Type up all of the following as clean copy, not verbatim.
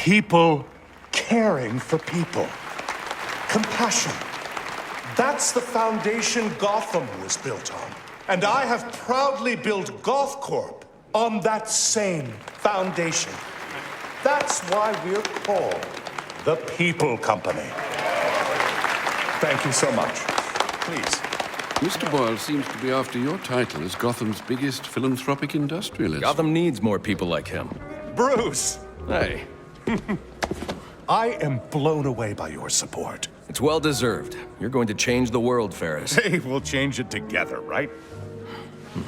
People caring for people. Compassion. That's the foundation Gotham was built on. And I have proudly built GothCorp on that same foundation. That's why we're called the People Company. Thank you so much. Please. Mr. Boyle seems to be after your title as Gotham's biggest philanthropic industrialist. Gotham needs more people like him. Bruce! Hey. I am blown away by your support. It's well-deserved. You're going to change the world, Ferris. Hey, we'll change it together, right?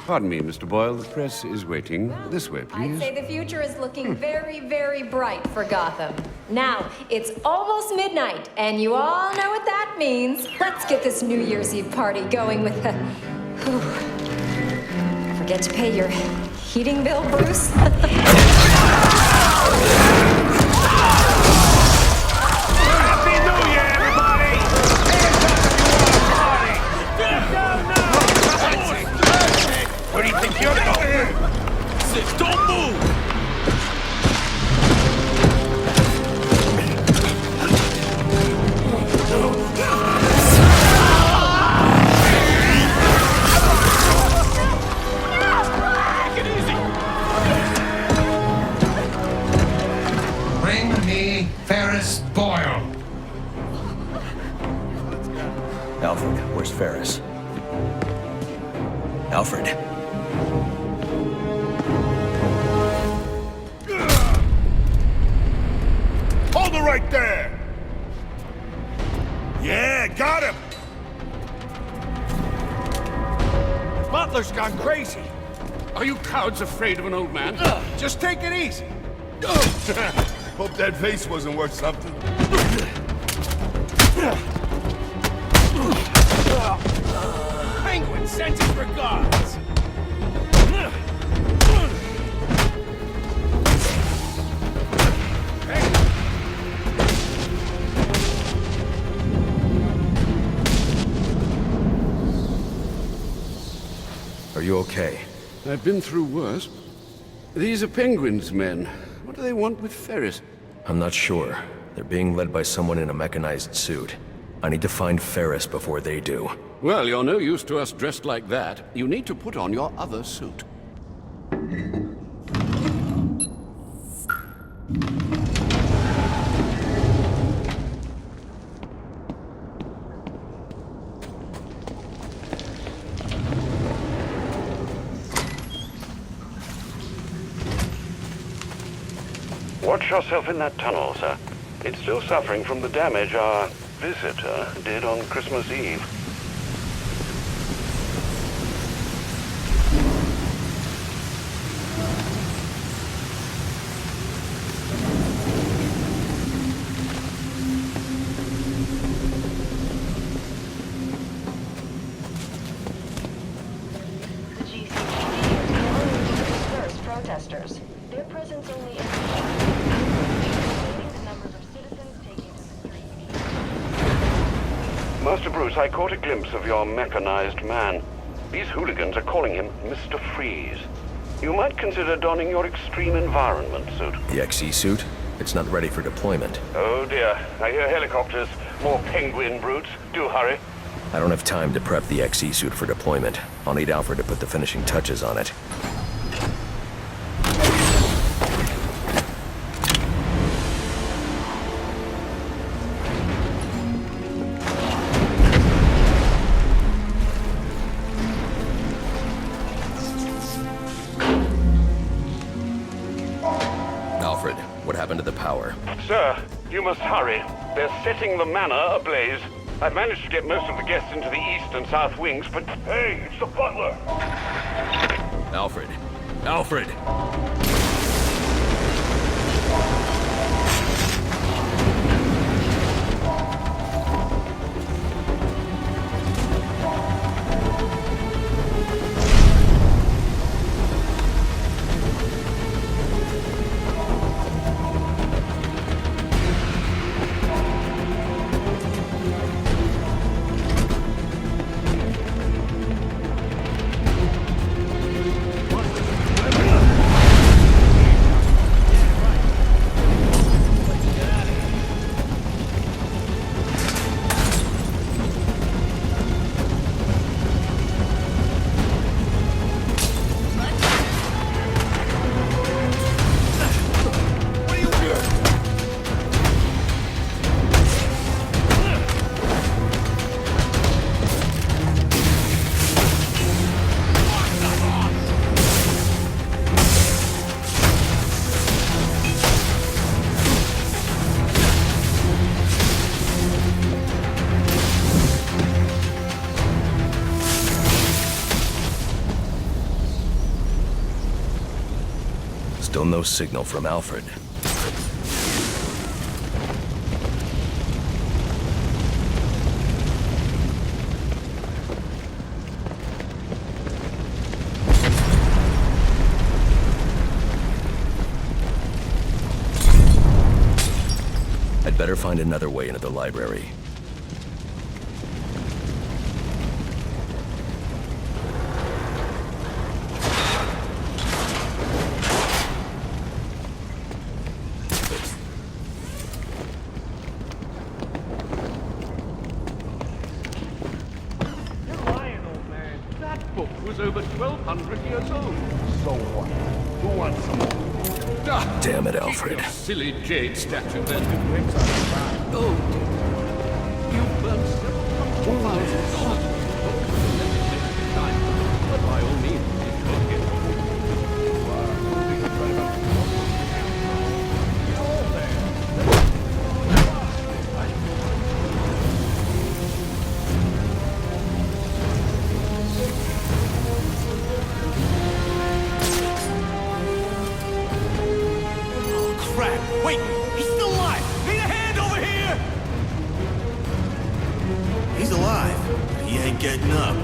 Pardon me, Mr. Boyle. The press is waiting. This way, please. I'd say the future is looking very, very bright for Gotham. Now, it's almost midnight, and you all know what that means. Let's get this New Year's Eve party going with the... Forget to pay your heating bill, Bruce? Happy New Year, everybody! Hands up if you want to party! Where do you think you're going? Don't move! Take it easy! Bring me Ferris Boyle. Alfred, where's Ferris? Alfred. Hold it right there! Yeah, got him! Butler's gone crazy. Are you cowards afraid of an old man? Just take it easy. Hope that vase wasn't worth something. Penguin sends his regards. Are you okay? I've been through worse. These are Penguin's men. What do they want with Ferris? I'm not sure. They're being led by someone in a mechanized suit. I need to find Ferris before they do. Well, you're no use to us dressed like that. You need to put on your other suit. Watch yourself in that tunnel, sir. It's still suffering from the damage our visitor did on Christmas Eve. The GCPD disperse protesters. Their presence only the numbers of citizens taking to the streets. Master Bruce, I caught a glimpse of your mechanized man. These hooligans are calling him Mr. Freeze. You might consider donning your extreme environment suit. The XE suit? It's not ready for deployment. Oh dear, I hear helicopters. More penguin brutes. Do hurry. I don't have time to prep the XE suit for deployment. I'll need Alfred to put the finishing touches on it. Alfred, what happened to the power? Sir, you must hurry. They're setting the manor ablaze. I've managed to get most of the guests into the east and south wings, but... Hey, it's the butler! Alfred. Alfred! no signal from Alfred. I'd better find another way into the library. Was over 1,200 years old. So what? Who wants some more? Ah, Damn it, keep Alfred. your silly jade statue there. Oh, dear. You burned several $100,000. But by all means, it could get Wait! He's still alive! Need a hand over here! He's alive, but he ain't getting up.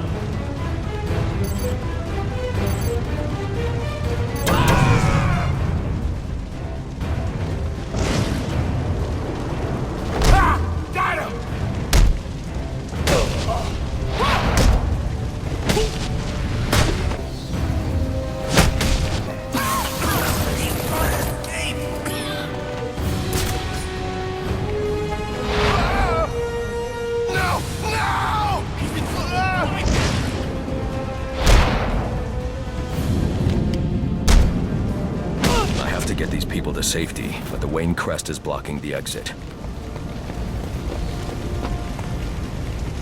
Ah! Got him! Get these people to safety, but the Wayne crest is blocking the exit.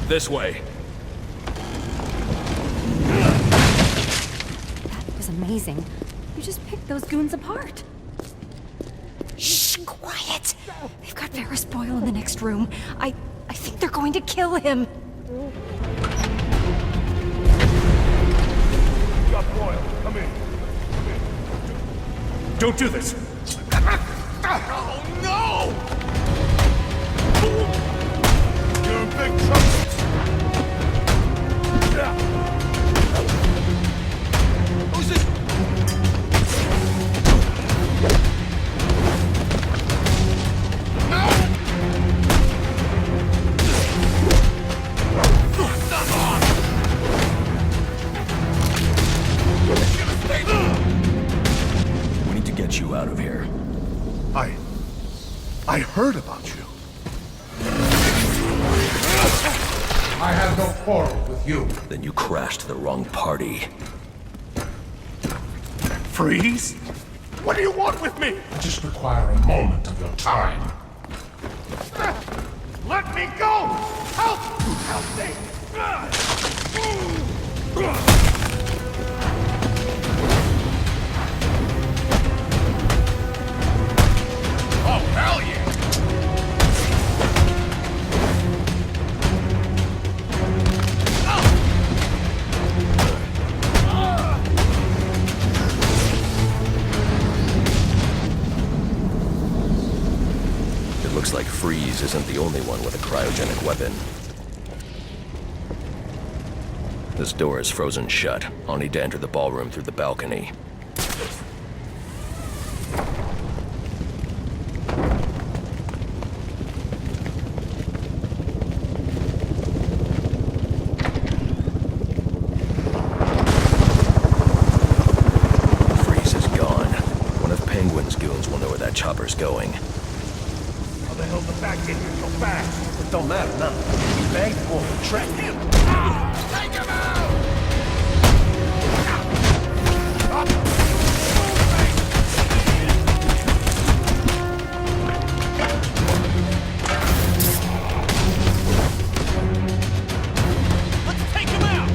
This way. That was amazing. You just picked those goons apart. Shh, quiet! They've got Ferris Boyle in the next room. I think they're going to kill him. Got Boyle. Come in. Don't do this! Oh, no! You're in big trouble. Who's this? You out of here. I heard about you. I have no quarrel with you. Then you crashed the wrong party. Freeze? What do you want with me? I just require a moment of your time. Let me go! Help! Help me! Oh, hell yeah! It looks like Freeze isn't the only one with a cryogenic weapon. This door is frozen shut. I'll need to enter the ballroom through the balcony. Chopper's going. How the hell the back get here so fast? It don't matter now. We bagged him or we tracked him. Take him out! Let's take him out!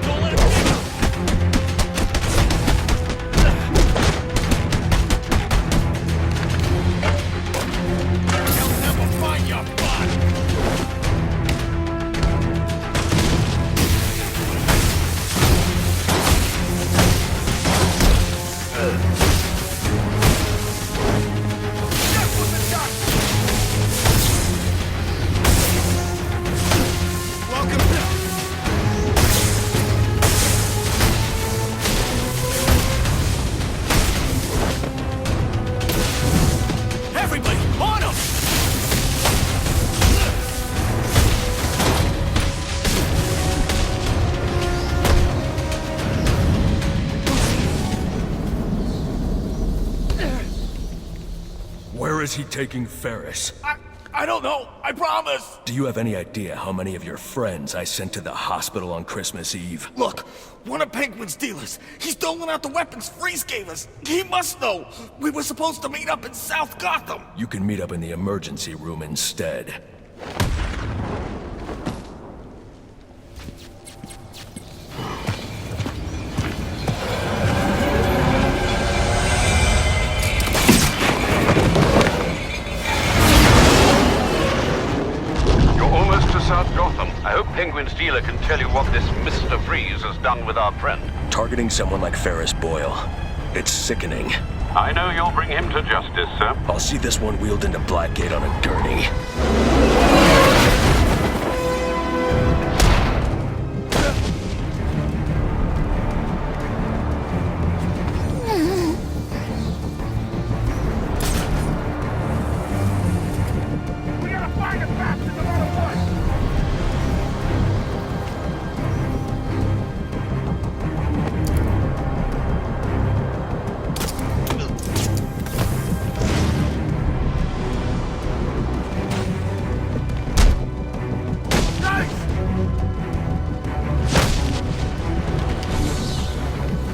Don't let him get him! is he taking Ferris? I don't know. I promise. Do you have any idea how many of your friends I sent to the hospital on Christmas Eve? Look, one of Penguin's dealers. He's doling out the weapons Freeze gave us. He must know. We were supposed to meet up in South Gotham. You can meet up in the emergency room instead. South Gotham. I hope Penguin's dealer can tell you what this Mr. Freeze has done with our friend. Targeting someone like Ferris Boyle. It's sickening. I know you'll bring him to justice, sir. I'll see this one wheeled into Blackgate on a gurney. We gotta find him fast no matter what.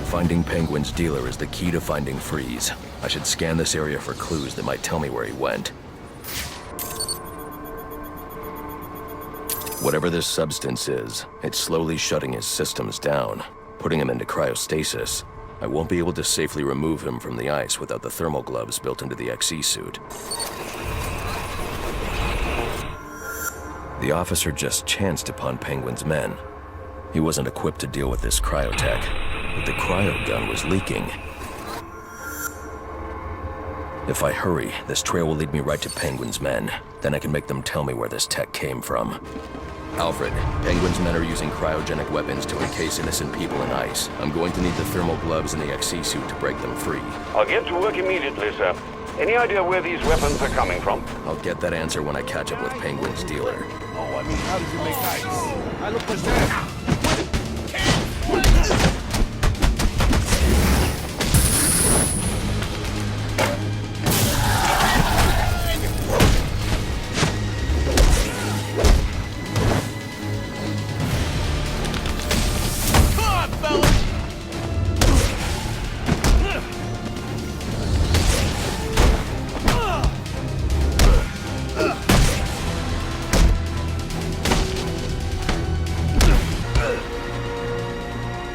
Finding Penguin's dealer is the key to finding Freeze. I should scan this area for clues that might tell me where he went. Whatever this substance is, it's slowly shutting his systems down, putting him into cryostasis. I won't be able to safely remove him from the ice without the thermal gloves built into the XE suit. The officer just chanced upon Penguin's men. He wasn't equipped to deal with this cryotech, but the cryo gun was leaking. If I hurry, this trail will lead me right to Penguin's men. Then I can make them tell me where this tech came from. Alfred, Penguin's men are using cryogenic weapons to encase innocent people in ice. I'm going to need the thermal gloves and the XE suit to break them free. I'll get to work immediately, sir. Any idea where these weapons are coming from? I'll get that answer when I catch up with Penguin's dealer. Oh, I mean, how did you make ice? I look for that.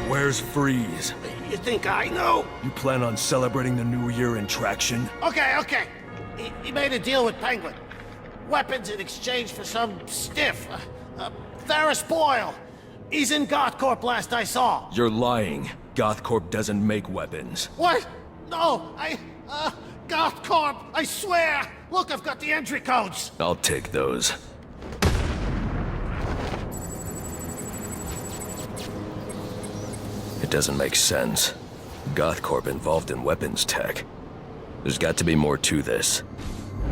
Where's Freeze? You think I know? You plan on celebrating the New Year in traction? Okay. He made a deal with Penguin. Weapons in exchange for some stiff. Ferris Boyle. He's in GothCorp last I saw. You're lying. GothCorp doesn't make weapons. What? No, GothCorp, I swear! Look, I've got the entry codes. I'll take those. It doesn't make sense. GothCorp involved in weapons tech. There's got to be more to this.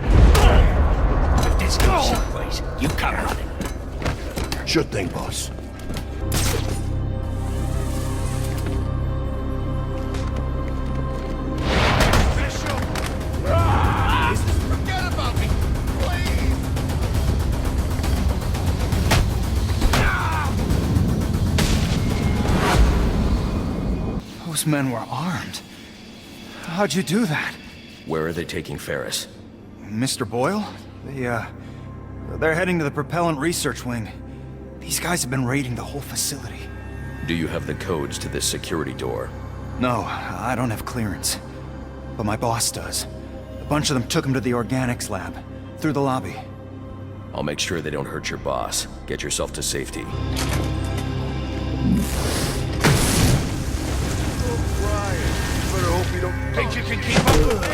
If this goes someplace, you come running. Sure thing, boss. Forget about me, please! Those men were armed. How'd you do that? Where are they taking Ferris? Mr. Boyle? They're heading to the propellant research wing. These guys have been raiding the whole facility. Do you have the codes to this security door? No, I don't have clearance. But my boss does. A bunch of them took him to the organics lab, through the lobby. I'll make sure they don't hurt your boss. Get yourself to safety. Think you can keep up with me?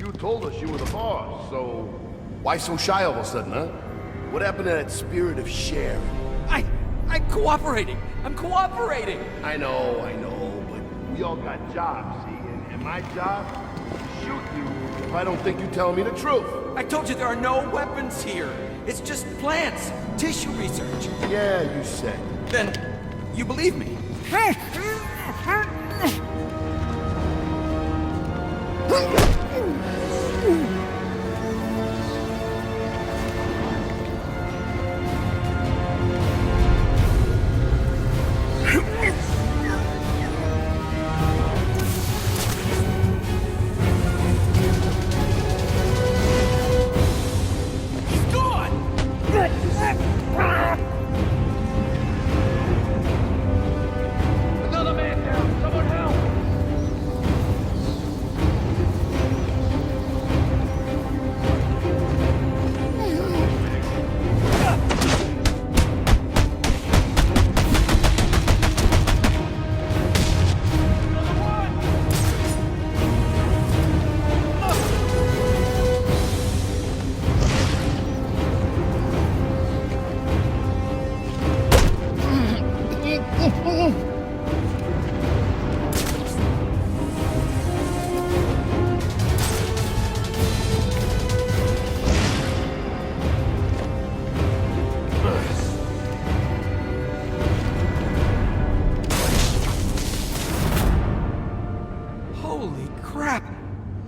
You told us you were the boss, so why so shy all of a sudden, huh? What happened to that spirit of sharing? I'm cooperating. I'm cooperating. I know, but we all got jobs, see? And my job is to shoot you if I don't think you're telling me the truth. I told you there are no weapons here. It's just plants, tissue research. Yeah, you said. Then, you believe me?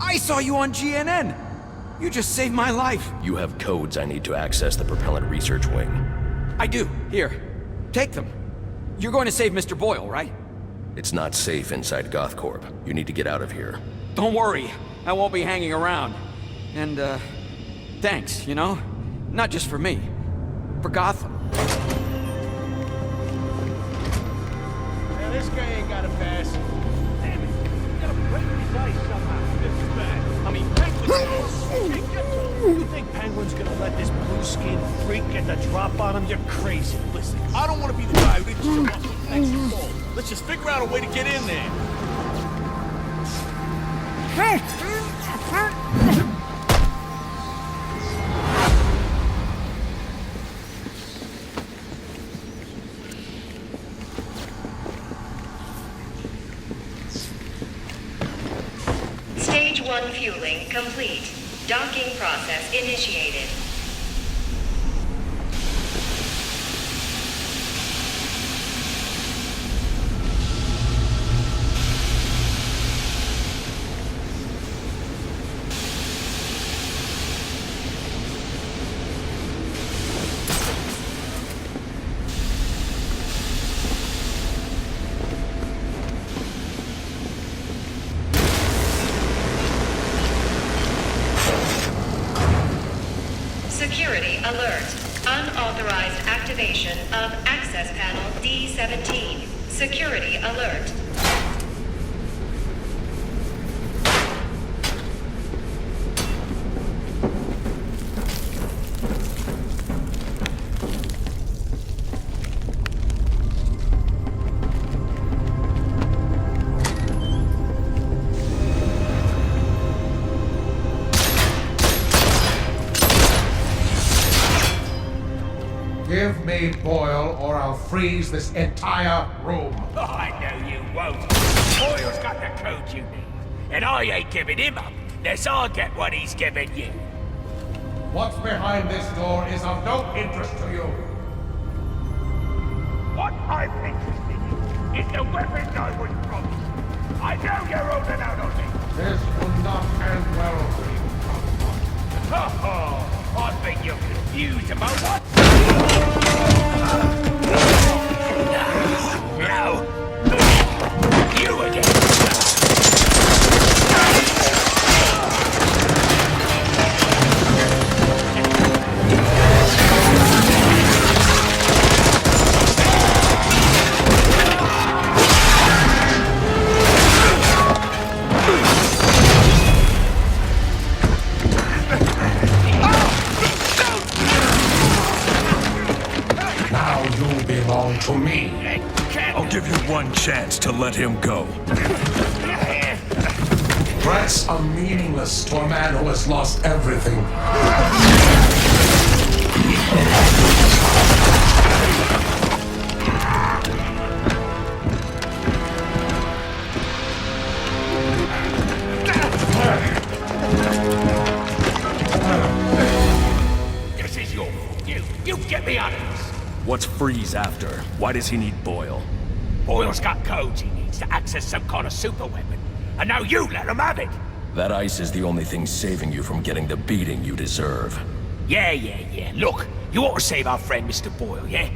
I saw you on GNN! You just saved my life! You have codes I need to access the propellant research wing. I do. Here. Take them. You're going to save Mr. Boyle, right? It's not safe inside GothCorp. You need to get out of here. Don't worry. I won't be hanging around. And, thanks, you know? Not just for me. For Gotham. Now, this guy ain't got a pass. Damn it. You gotta break his ice somehow. This is bad. I mean, you think Penguin's gonna let this blue-skinned freak get the drop on him? You're crazy. Listen, I don't want to be the guy who didn't show up with an extra ball. Let's just figure out a way to get in there. Stage 1 fueling complete. Docking process initiated. Security alert. Unauthorized activation of access panel D17. Security alert. Give me Boyle, or I'll freeze this entire room. Oh, I know you won't. Boyle's got the code you need. And I ain't giving him up, unless I get what he's giving you. What's behind this door is of no interest to you. What I'm interested in is the weapons I was promised. I know you're holding out on me. This will not end well for you. Oh, I think you're confused about what? No. You again. Belong to me. I'll give you one chance to let him go. Threats are meaningless to a man who has lost everything. This is your fault. You get me out of this. What's Freeze after? Why does he need Boyle? Boyle's got codes he needs to access some kind of super weapon. And now you let him have it. That ice is the only thing saving you from getting the beating you deserve. Yeah. Look, you ought to save our friend Mr. Boyle, yeah?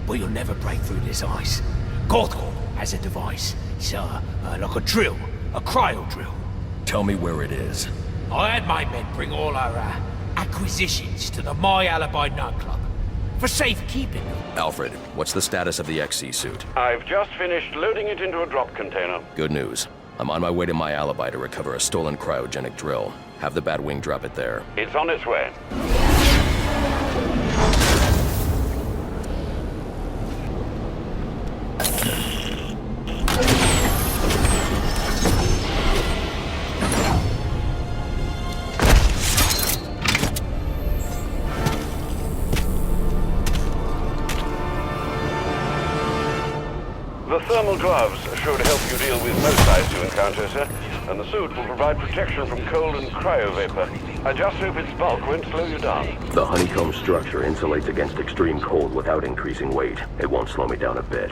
But you'll never break through this ice. GothCorp has a device. It's like a drill. A cryo drill. Tell me where it is. I had my men bring all our acquisitions to the My Alibi nightclub. For safekeeping. Alfred, what's the status of the XC suit? I've just finished loading it into a drop container. Good news. I'm on my way to My Alibi to recover a stolen cryogenic drill. Have the Batwing drop it there. It's on its way. The thermal gloves should help you deal with most ice you encounter, sir. And the suit will provide protection from cold and cryo vapor. I just hope its bulk won't slow you down. The honeycomb structure insulates against extreme cold without increasing weight. It won't slow me down a bit.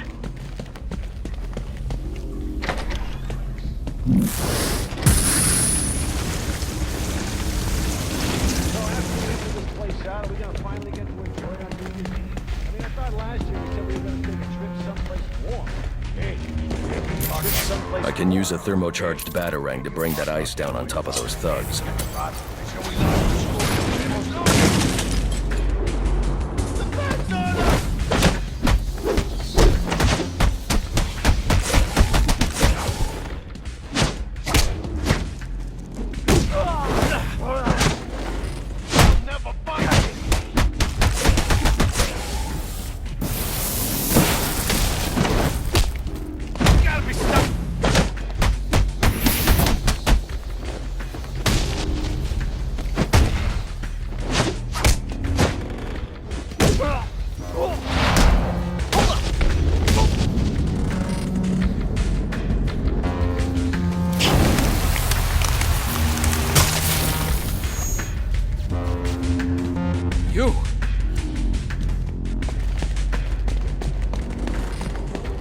I can use a thermocharged batarang to bring that ice down on top of those thugs.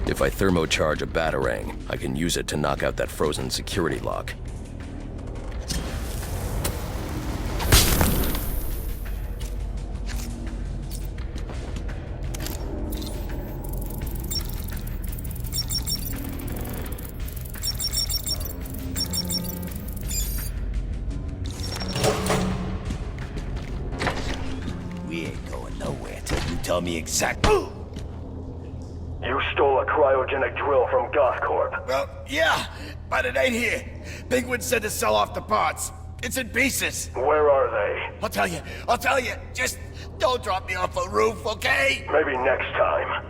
If I thermocharge a batarang, I can use it to knock out that frozen security lock. We ain't going nowhere till you tell me exactly. You stole a cryogenic drill from GothCorp. Well, yeah, but it ain't here. Penguin said to sell off the parts. It's in pieces. Where are they? I'll tell you. Just don't drop me off a roof, okay? Maybe next time.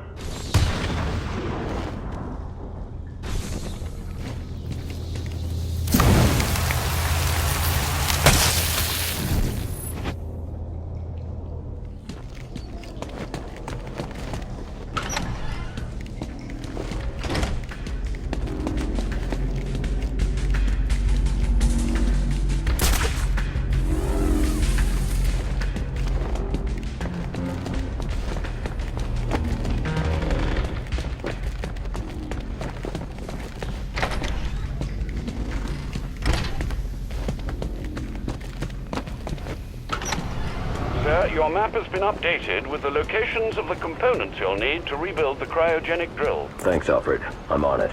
Your map has been updated with the locations of the components you'll need to rebuild the cryogenic drill. Thanks, Alfred. I'm on it.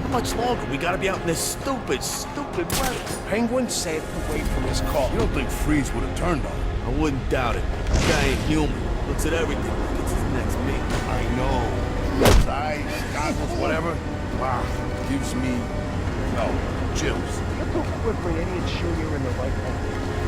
How much longer? We gotta be out in this stupid weather. Penguin said to wait for his call. You don't think Freeze would have turned on him? I wouldn't doubt it. The guy ain't human. Looks at everything like it's his next mate. I know. Eyes, goggles, whatever. Wow. Gives me... no, chills. You're too quick for an idiot sure you're in the right place.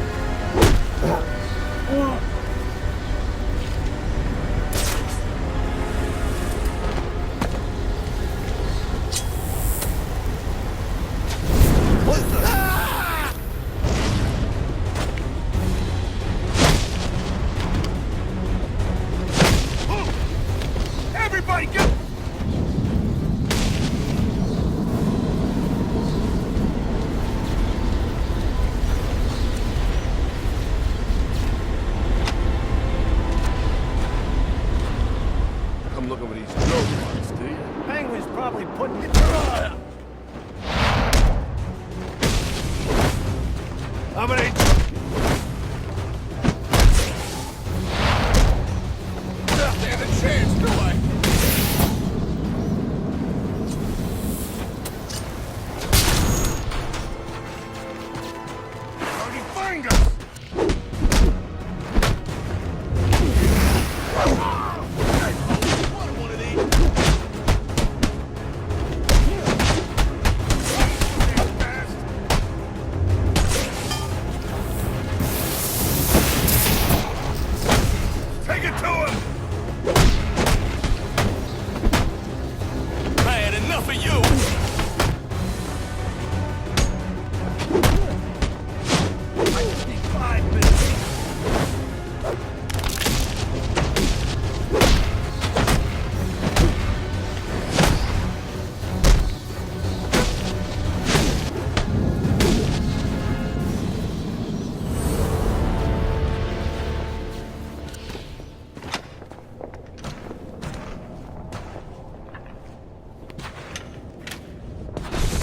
bridge! Not stand a chance, do I? How'd he find us?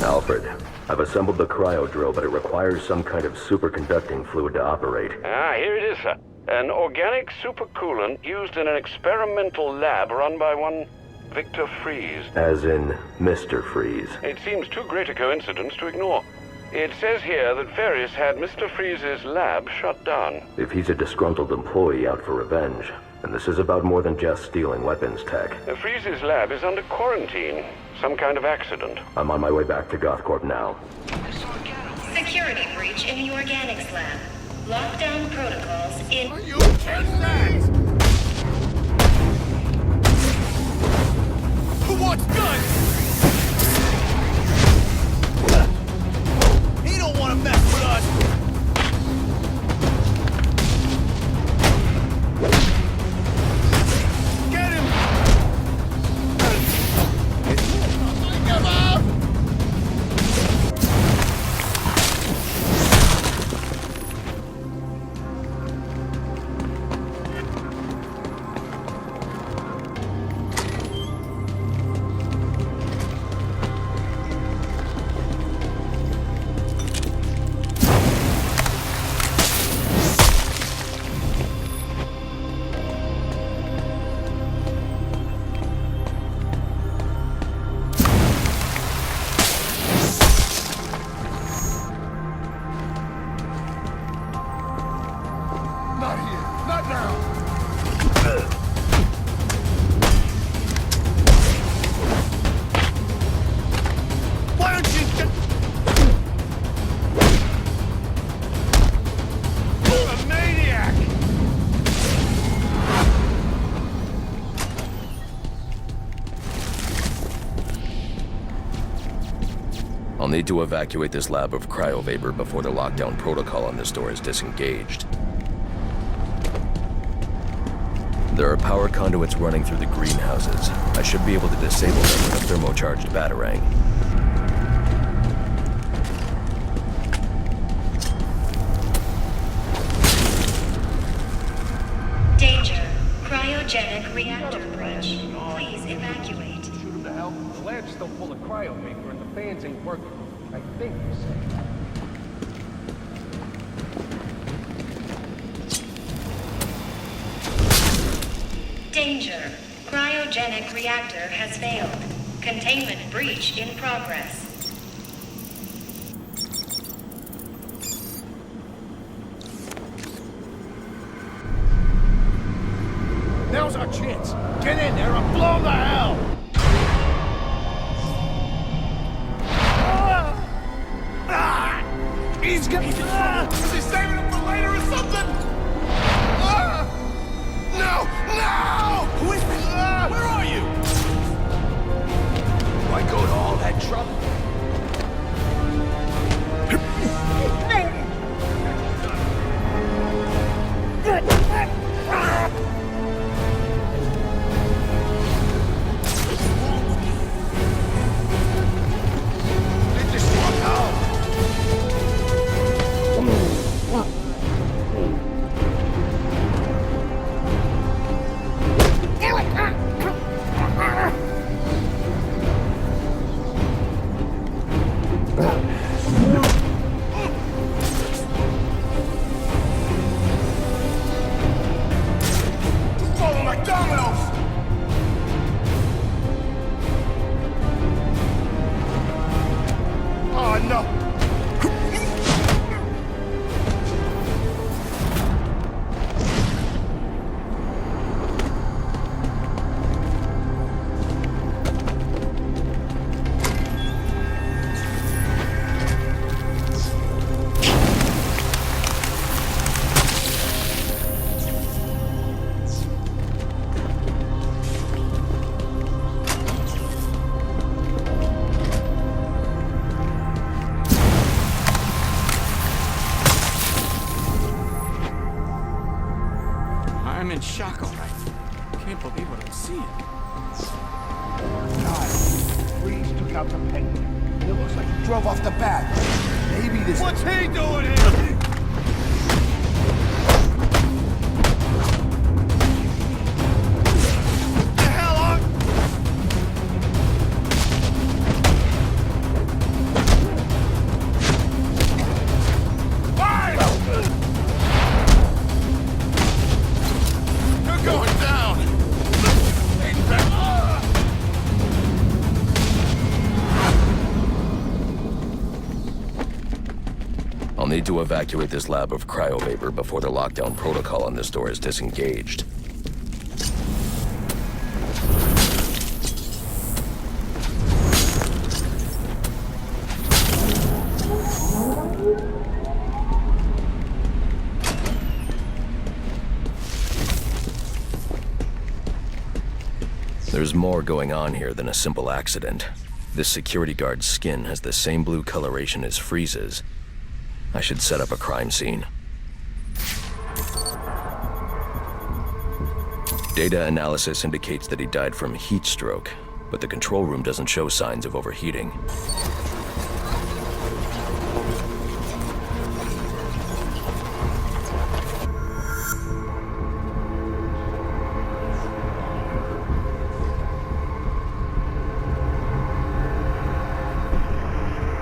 Alfred, I've assembled the cryo drill, but it requires some kind of superconducting fluid to operate. Ah, here it is, sir. An organic supercoolant used in an experimental lab run by one Victor Freeze. As in Mr. Freeze. It seems too great a coincidence to ignore. It says here that Ferris had Mr. Freeze's lab shut down. If he's a disgruntled employee out for revenge, then this is about more than just stealing weapons tech. Freeze's lab is under quarantine. Some kind of accident. I'm on my way back to GothCorp now. Security breach in the organics lab. Lockdown protocols in... Are you kidding that? Who wants guns? He don't want to mess with us. Get him! Come on! I'll need to evacuate this lab of cryo-vapor before the lockdown protocol on this door is disengaged. There are power conduits running through the greenhouses. I should be able to disable them with a thermocharged batarang. Danger. Cryogenic reactor breach. Please evacuate. Shoot him to hell. The lab's still full of cryo vapor and the fans ain't working. I think you said. Danger. Cryogenic reactor has failed. Containment breach in progress. Now's our chance. Get in there and blow the hell! He's got... Is he saving him for later or something? No! No! Who is this? Where are you? Why go to all that trouble? I'm in shock, all right. Can't believe what I'm seeing. God, Freeze took out the Penguin. It looks like he drove off the bat. Maybe this... What's he doing here? I'll need to evacuate this lab of cryo-vapor before the lockdown protocol on this door is disengaged. There's more going on here than a simple accident. This security guard's skin has the same blue coloration as Freeze's. I should set up a crime scene. Data analysis indicates that he died from heat stroke, but the control room doesn't show signs of overheating.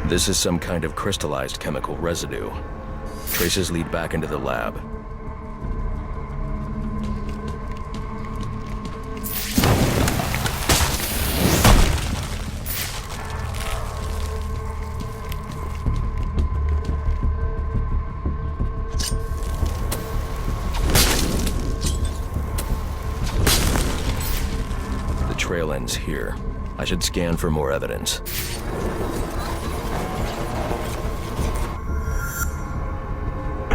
This is some kind of crystallized chemical residue. Traces lead back into the lab. The trail ends here. I should scan for more evidence.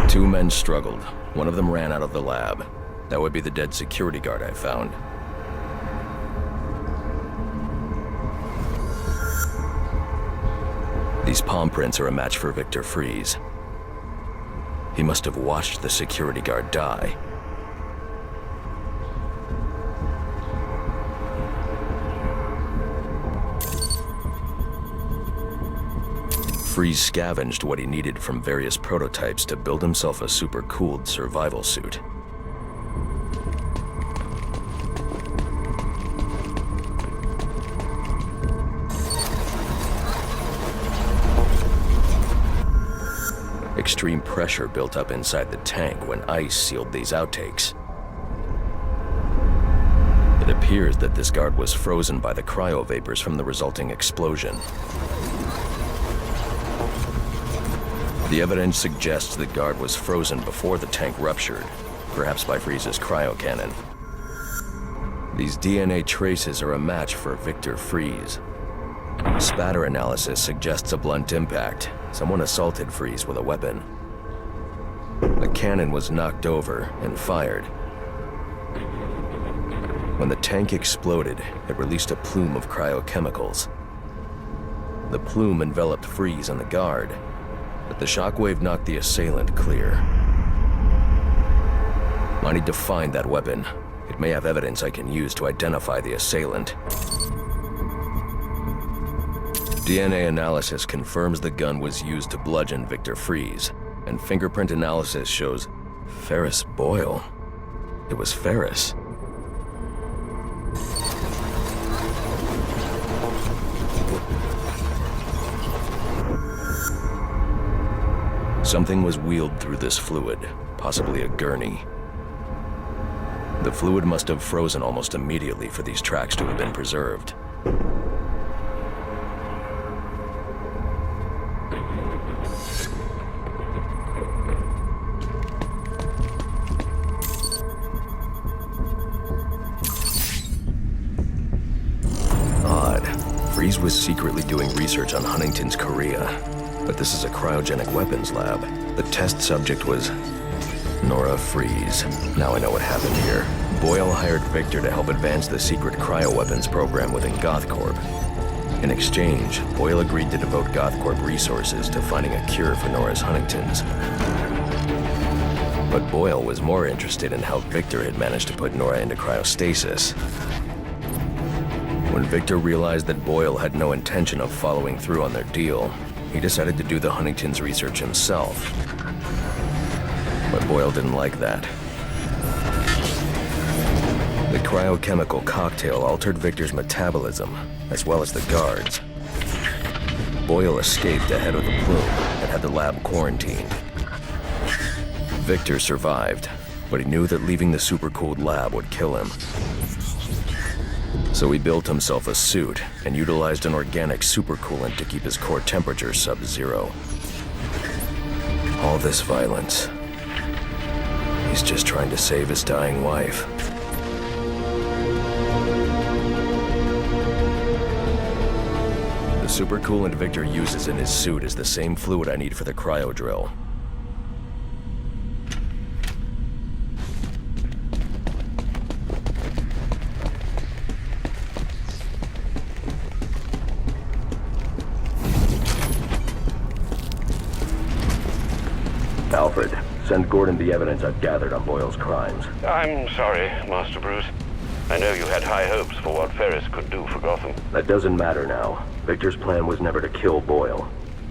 Two men struggled. One of them ran out of the lab. That would be the dead security guard I found. These palm prints are a match for Victor Freeze. He must have watched the security guard die. Freeze scavenged what he needed from various prototypes to build himself a super-cooled survival suit. Extreme pressure built up inside the tank when ice sealed these outtakes. It appears that this guard was frozen by the cryo-vapors from the resulting explosion. The evidence suggests the guard was frozen before the tank ruptured, perhaps by Freeze's cryo-cannon. These DNA traces are a match for Victor Freeze. Spatter analysis suggests a blunt impact. Someone assaulted Freeze with a weapon. The cannon was knocked over and fired. When the tank exploded, it released a plume of cryochemicals. The plume enveloped Freeze and the guard, but the shockwave knocked the assailant clear. I need to find that weapon. It may have evidence I can use to identify the assailant. DNA analysis confirms the gun was used to bludgeon Victor Freeze, and fingerprint analysis shows Ferris Boyle. It was Ferris. Something was wheeled through this fluid, possibly a gurney. The fluid must have frozen almost immediately for these tracks to have been preserved. Odd. Freeze was secretly doing research on Huntington's chorea. But this is a cryogenic weapons lab. The test subject was Nora Freeze. Now I know what happened here. Boyle hired Victor to help advance the secret cryoweapons program within GothCorp. In exchange, Boyle agreed to devote GothCorp resources to finding a cure for Nora's Huntington's. But Boyle was more interested in how Victor had managed to put Nora into cryostasis. When Victor realized that Boyle had no intention of following through on their deal, he decided to do the Huntington's research himself. But Boyle didn't like that. The cryochemical cocktail altered Victor's metabolism, as well as the guards. Boyle escaped ahead of the plume and had the lab quarantined. Victor survived, but he knew that leaving the supercooled lab would kill him. So he built himself a suit and utilized an organic supercoolant to keep his core temperature sub-zero. All this violence. He's just trying to save his dying wife. The supercoolant Victor uses in his suit is the same fluid I need for the cryo drill. Alfred, send Gordon the evidence I've gathered on Boyle's crimes. I'm sorry, Master Bruce. I know you had high hopes for what Ferris could do for Gotham. That doesn't matter now. Victor's plan was never to kill Boyle.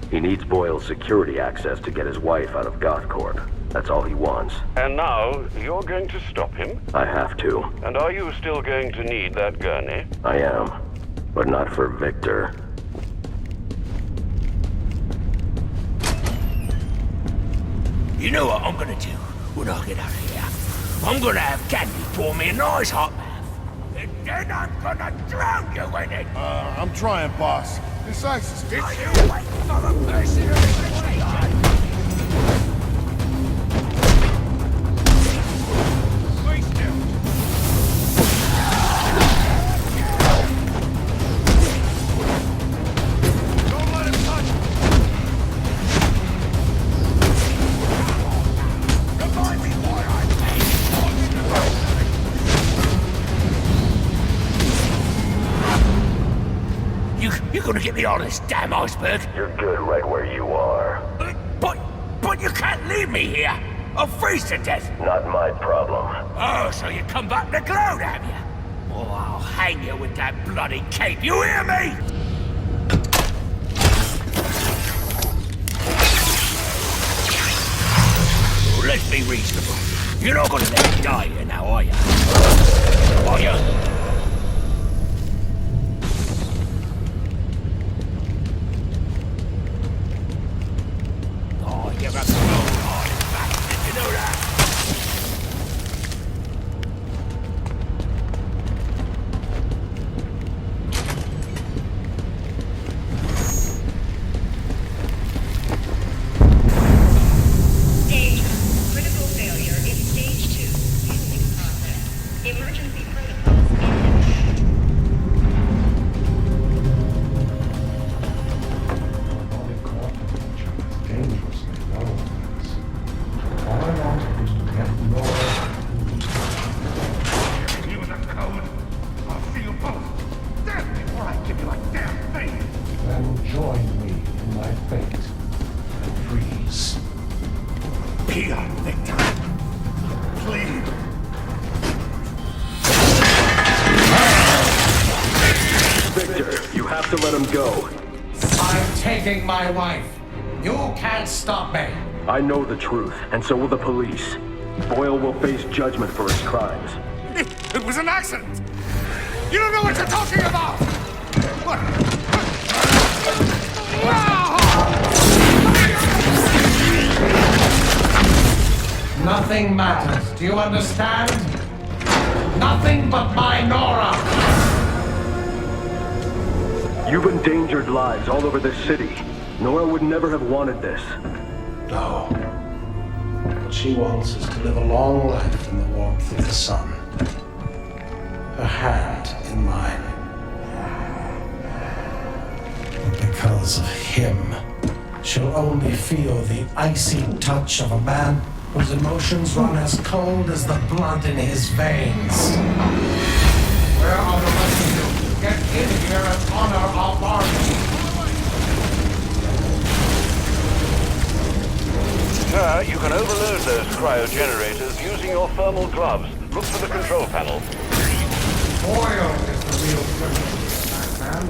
He needs Boyle's security access to get his wife out of GothCorp. That's all he wants. And now, you're going to stop him? I have to. And are you still going to need that gurney? I am. But not for Victor. You know what I'm gonna do when I get out of here? I'm gonna have Candy pour me a nice hot bath. And then I'm gonna drown you in it! I'm trying, boss. This ice is Are you waiting for the person who is You're gonna get me on this damn iceberg? You're good right where you are. But you can't leave me here! I'll freeze to death! Not my problem. Oh, so you come back to gloat, have you? Oh, I'll hang you with that bloody cape, you hear me? Well, let's be reasonable. You're not gonna let me die here now, are you? Are you? You're a cold-hearted bastard, you know that? Danger. Critical failure in stage 2. Testing process. Emergency protocols in effect. Dangerously low. All I want is to get Nora. You the code. I'll see you both. Death before I give you a damn thing. Then join me in my fate and freeze. Be our victim. Please. Victor, you have to let him go. I'm taking my wife. You can't stop me. I know the truth, and so will the police. Boyle will face judgment for his crimes. It was an accident. You don't know what you're talking about. What? Nothing matters. Do you understand? Nothing but my Nora. You've endangered lives all over this city. Nora would never have wanted this. No. What she wants is to live a long life in the warmth of the sun. Her hand in mine. But because of him, she'll only feel the icy touch of a man whose emotions run as cold as the blood in his veins. Where are the rest of you? Get in here and honor our bargain. You can overload those cryogenerators using your thermal gloves. Look for the control panel. Oil is the real criminal here, man.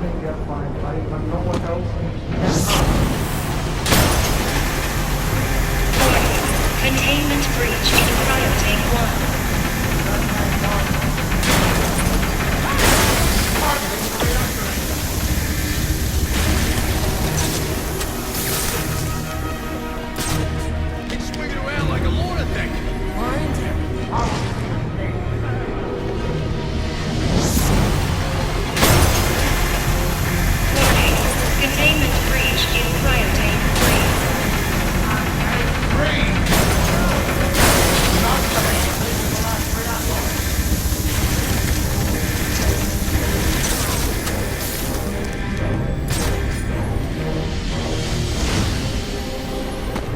Don't get my life, but no one else Containment breach in cryotank 1. Swinging around like a lunatic. Find him. Containment breach in cryotank 3.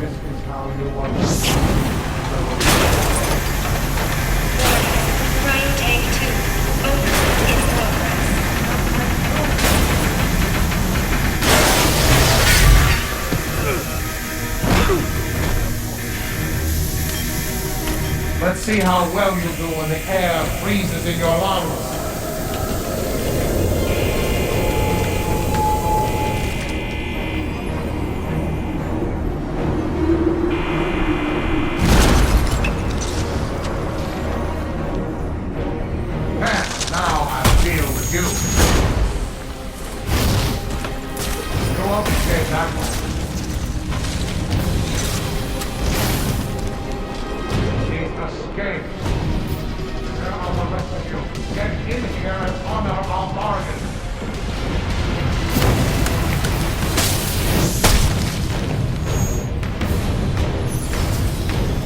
This is how you want it. Cryotank 2. Open in progress. Let's see how well you do when the air freezes in your lungs. Now I'll deal with you. Go up and get that one. Escape. Where are the rest of you? Get in here and honor our bargain.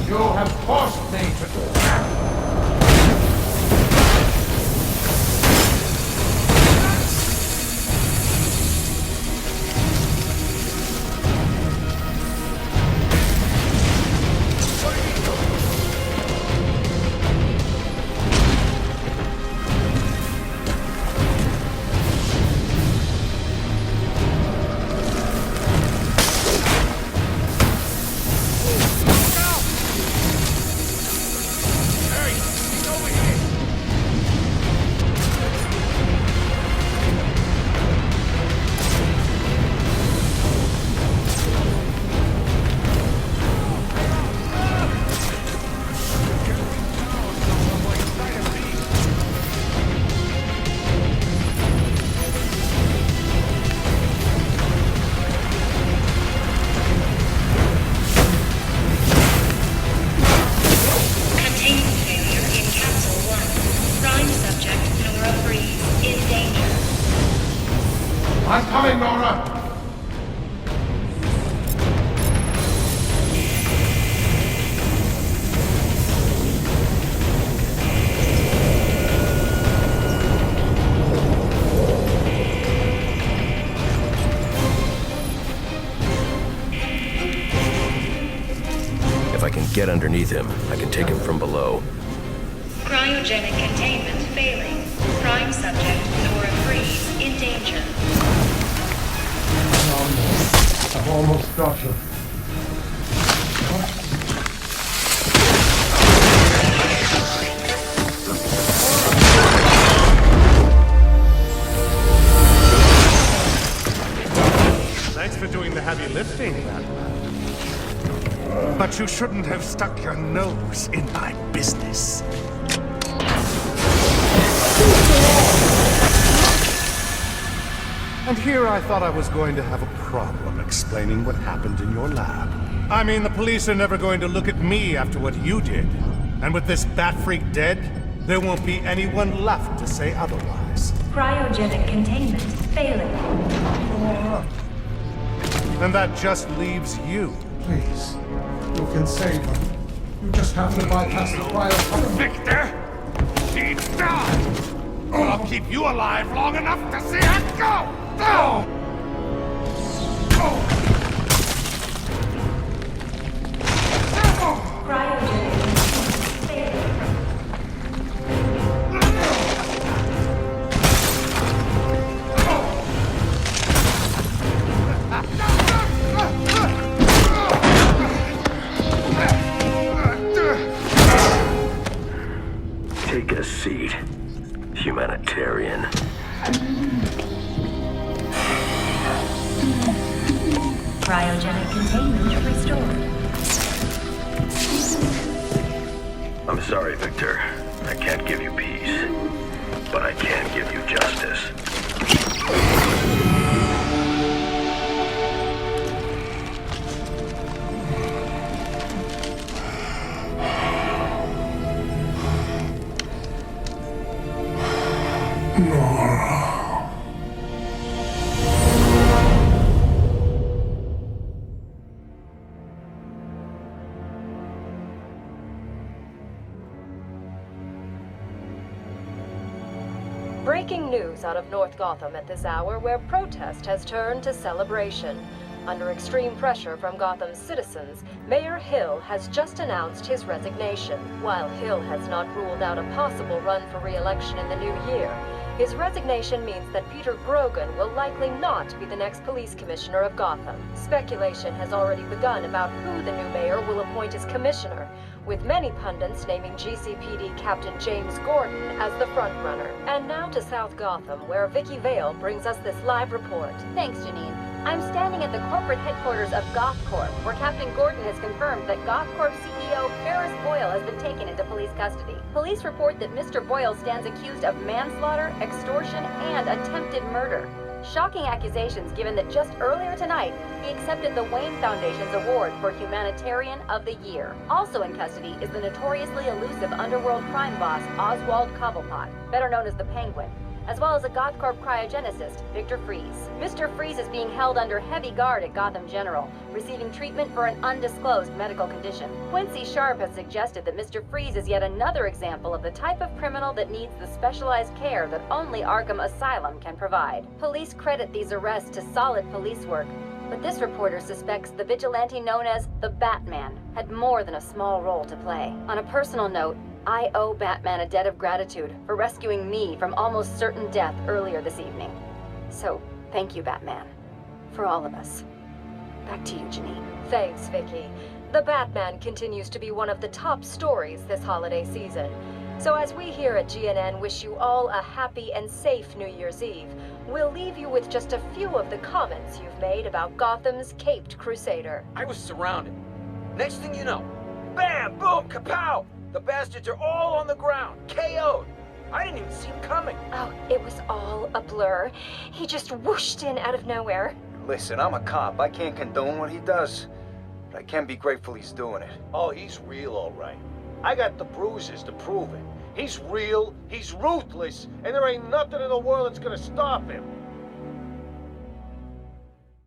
You have forced me to... I'm coming, Nora! If I can get underneath him, I can take him from below. Cryogenic containment failing. Prime subject, Nora Freeze, in danger. I've almost got you. Thanks for doing the heavy lifting, Batman. But you shouldn't have stuck your nose in my business. And here I thought I was going to have a problem explaining what happened in your lab. I mean, the police are never going to look at me after what you did. And with this bat freak dead, there won't be anyone left to say otherwise. Cryogenic containment failing. And that just leaves you. Please, you can save her. You just have to bypass the cryo. Victor! She's done! I'll keep you alive long enough to see her go! No! Take a seat, Humanitarian. Cryogenic containment restored. I'm sorry, Victor. I can't give you peace, but I can give you justice. Breaking news out of North Gotham at this hour, where protest has turned to celebration. Under extreme pressure from Gotham's citizens, Mayor Hill has just announced his resignation. While Hill has not ruled out a possible run for re-election in the new year, his resignation means that Peter Grogan will likely not be the next police commissioner of Gotham. Speculation has already begun about who the new mayor will appoint as commissioner, with many pundits naming GCPD Captain James Gordon as the frontrunner. And now to South Gotham, where Vicky Vale brings us this live report. Thanks, Janine. I'm standing at the corporate headquarters of GothCorp, where Captain Gordon has confirmed that GothCorp CEO Ferris Boyle has been taken into police custody. Police report that Mr. Boyle stands accused of manslaughter, extortion, and attempted murder. Shocking accusations given that just earlier tonight, he accepted the Wayne Foundation's award for Humanitarian of the Year. Also in custody is the notoriously elusive underworld crime boss Oswald Cobblepot, better known as the Penguin, as well as a GothCorp cryogenicist, Victor Freeze. Mr. Freeze is being held under heavy guard at Gotham General, receiving treatment for an undisclosed medical condition. Quincy Sharp has suggested that Mr. Freeze is yet another example of the type of criminal that needs the specialized care that only Arkham Asylum can provide. Police credit these arrests to solid police work, but this reporter suspects the vigilante known as the Batman had more than a small role to play. On a personal note, I owe Batman a debt of gratitude for rescuing me from almost certain death earlier this evening. So, thank you, Batman. For all of us. Back to you, Janine. Thanks, Vicky. The Batman continues to be one of the top stories this holiday season. So as we here at GNN wish you all a happy and safe New Year's Eve, we'll leave you with just a few of the comments you've made about Gotham's caped crusader. I was surrounded. Next thing you know, bam, boom, kapow! The bastards are all on the ground, KO'd. I didn't even see him coming. Oh, it was all a blur. He just whooshed in out of nowhere. Listen, I'm a cop. I can't condone what he does, but I can be grateful he's doing it. Oh, he's real, all right. I got the bruises to prove it. He's real, he's ruthless, and there ain't nothing in the world that's gonna stop him.